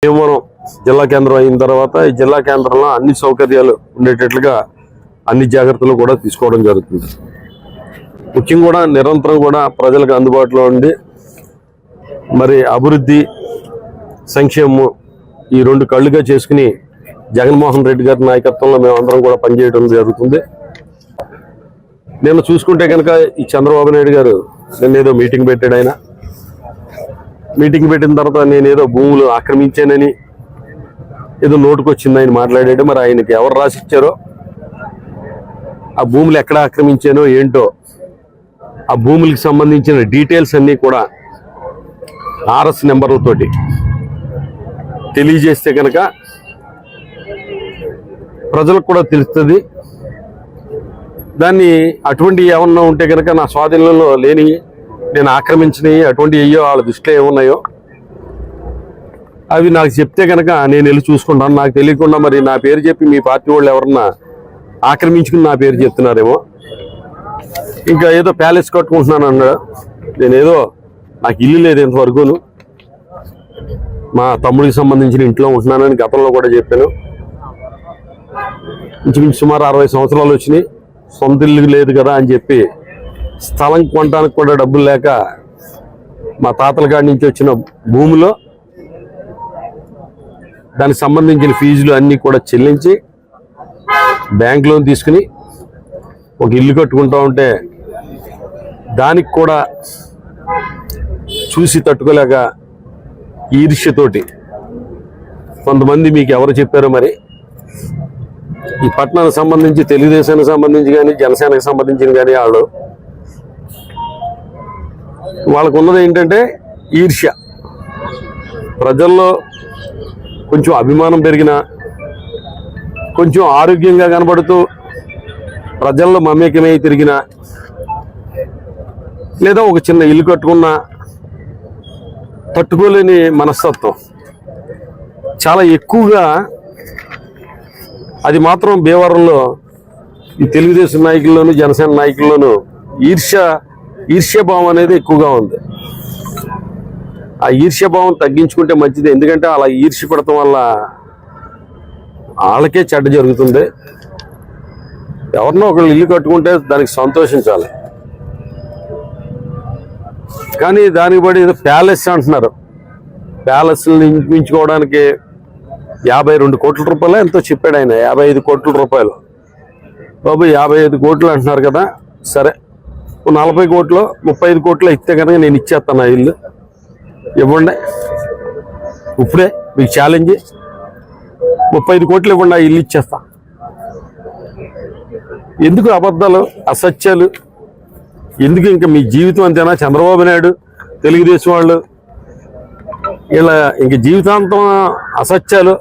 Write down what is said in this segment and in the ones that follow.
భీమవరం జిల్లా కేంద్రం అయిన తర్వాత ఈ జిల్లా కేంద్రంలో అన్ని సౌకర్యాలు ఉండేటట్లుగా అన్ని జాగ్రత్తలు కూడా తీసుకోవడం జరుగుతుంది. ముఖ్యంగా కూడా నిరంతరం కూడా ప్రజలకు అందుబాటులో ఉండి మరి అభివృద్ధి సంక్షేమం ఈ రెండు కళ్ళుగా చేసుకుని జగన్మోహన్ రెడ్డి గారి నాయకత్వంలో మేమందరం కూడా పనిచేయడం జరుగుతుంది. నేను చూసుకుంటే కనుక ఈ చంద్రబాబు నాయుడు గారు నిన్నేదో మీటింగ్ పెట్టాడు. ఆయన మీటింగ్ పెట్టిన తర్వాత నేనేదో భూములు ఆక్రమించానని ఏదో నోటుకొచ్చింది ఆయన మాట్లాడాడు. మరి ఆయనకి ఎవరు రాసిచ్చారో, ఆ భూములు ఎక్కడ ఆక్రమించానో ఏంటో, ఆ భూములకు సంబంధించిన డీటెయిల్స్ అన్నీ కూడా ఆర్ఎస్ నెంబర్లతోటి తెలియజేస్తే కనుక ప్రజలకు కూడా తెలుస్తుంది. దాన్ని అటువంటి ఏమన్నా ఉంటే కనుక నా స్వాధీనంలో లేని, నేను ఆక్రమించినవి అటువంటి అయ్యో వాళ్ళ దృష్టిలో ఏమున్నాయో అవి నాకు చెప్తే కనుక నేను వెళ్ళి చూసుకుంటాను. నాకు తెలియకుండా మరి నా పేరు చెప్పి మీ పార్టీ వాళ్ళు ఎవరన్నా ఆక్రమించుకుని నా పేరు చెప్తున్నారేమో. ఇంకా ఏదో ప్యాలెస్ కట్టుకుంటున్నాను అన్నాడు. నేనేదో నాకు ఇల్లు లేదు ఇంతవరకును, మా తమ్ముడికి సంబంధించిన ఇంట్లో ఉంటున్నానని గతంలో కూడా చెప్పాను. ఇంచుమించు సుమారు 60 సంవత్సరాలు వచ్చినాయి, సొంత ఇల్లు లేదు కదా అని చెప్పి స్థలం కొనడానికి కూడా డబ్బులు లేక మా తాతల కాడి నుంచి వచ్చిన భూమిలో దానికి సంబంధించిన ఫీజులు అన్నీ కూడా చెల్లించి బ్యాంక్ లోన్ తీసుకుని ఒక ఇల్లు కట్టుకుంటా ఉంటే దానికి కూడా చూసి తట్టుకోలేక ఈర్ష్యతోటి కొంతమంది, మీకు ఎవరు చెప్పారో మరి, ఈ పట్టణానికి సంబంధించి తెలుగుదేశానికి సంబంధించి కానీ జనసేనకు సంబంధించిన కానీ వాళ్ళకు ఉన్నది ఏంటంటే ఈర్ష్య. ప్రజల్లో కొంచెం అభిమానం పెరిగినా, కొంచెం ఆరోగ్యంగా కనబడుతూ ప్రజల్లో మమేకమై తిరిగినా, లేదా ఒక చిన్న ఇల్లు కట్టుకున్నా తట్టుకోలేని మనస్తత్వం చాలా ఎక్కువగా. అది మాత్రం భీమవరంలో ఈ తెలుగుదేశం నాయకుల్లోనూ జనసేన నాయకుల్లోనూ ఈర్ష్యభావం అనేది ఎక్కువగా ఉంది. ఆ ఈర్ష్యభావం తగ్గించుకుంటే మంచిది. ఎందుకంటే అలా ఈర్ష్య పడటం వల్ల వాళ్ళకే చెడ్డ జరుగుతుంది. ఎవరినో ఒకళ్ళు ఇల్లు కట్టుకుంటే దానికి సంతోషించాలి. కానీ దానికి బడి ఏదో ప్యాలెస్ అంటున్నారు. ప్యాలెస్ని నిర్మించుకోవడానికి 52 కోట్ల రూపాయలు ఎంతో చెప్పాడు ఆయన. 55 కోట్ల రూపాయలు. బాబు 55 కోట్లు అంటున్నారు కదా, సరే 40 కోట్లు 35 కోట్లు ఇస్తే కనుక నేను ఇచ్చేస్తాను ఆ ఇల్లు. ఇవ్వండి, ఇప్పుడే మీకు ఛాలెంజ్. 35 కోట్లు ఇవ్వండి, ఆ ఇల్లు ఇచ్చేస్తా. ఎందుకు అబద్ధాలు, అసత్యాలు ఎందుకు? ఇంకా మీ జీవితం అంతేనా? చంద్రబాబు నాయుడు, తెలుగుదేశం వాళ్ళు ఇలా ఇంక జీవితాంతం అసత్యాలు,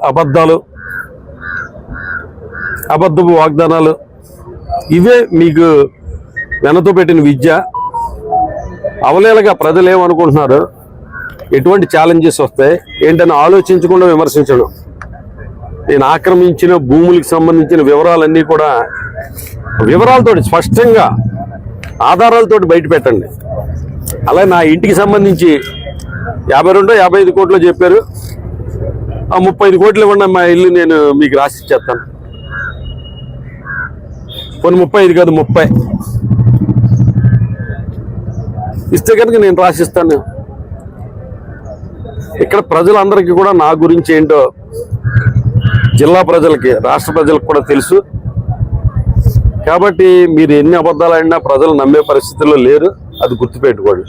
అబద్ధపు వాగ్దానాలు, ఇవే మీకు వెనతో పెట్టిన విద్య. అవలేలగా ప్రజలు ఏమనుకుంటున్నారు, ఎటువంటి ఛాలెంజెస్ వస్తాయి ఏంటని ఆలోచించకుండా విమర్శించడం. నేను ఆక్రమించిన భూములకు సంబంధించిన వివరాలన్నీ కూడా వివరాలతోటి స్పష్టంగా ఆధారాలతోటి బయట పెట్టండి. అలాగే నా ఇంటికి సంబంధించి 52-55 కోట్లు చెప్పారు. ఆ 35 కోట్లు ఇవ్వండి, మా ఇల్లు నేను మీకు రాసి ఇచ్చేస్తాను. కొన్ని 35 కాదు 30 ఇస్తే కనుక నేను రాసిస్తాను. ఇక్కడ ప్రజలందరికీ కూడా నా గురించి ఏంటో జిల్లా ప్రజలకి, రాష్ట్ర ప్రజలకు కూడా తెలుసు. కాబట్టి మీరు ఎన్ని అబద్ధాలు ఆడినా ప్రజలు నమ్మే పరిస్థితుల్లో లేరు. అది గుర్తుపెట్టుకోండి.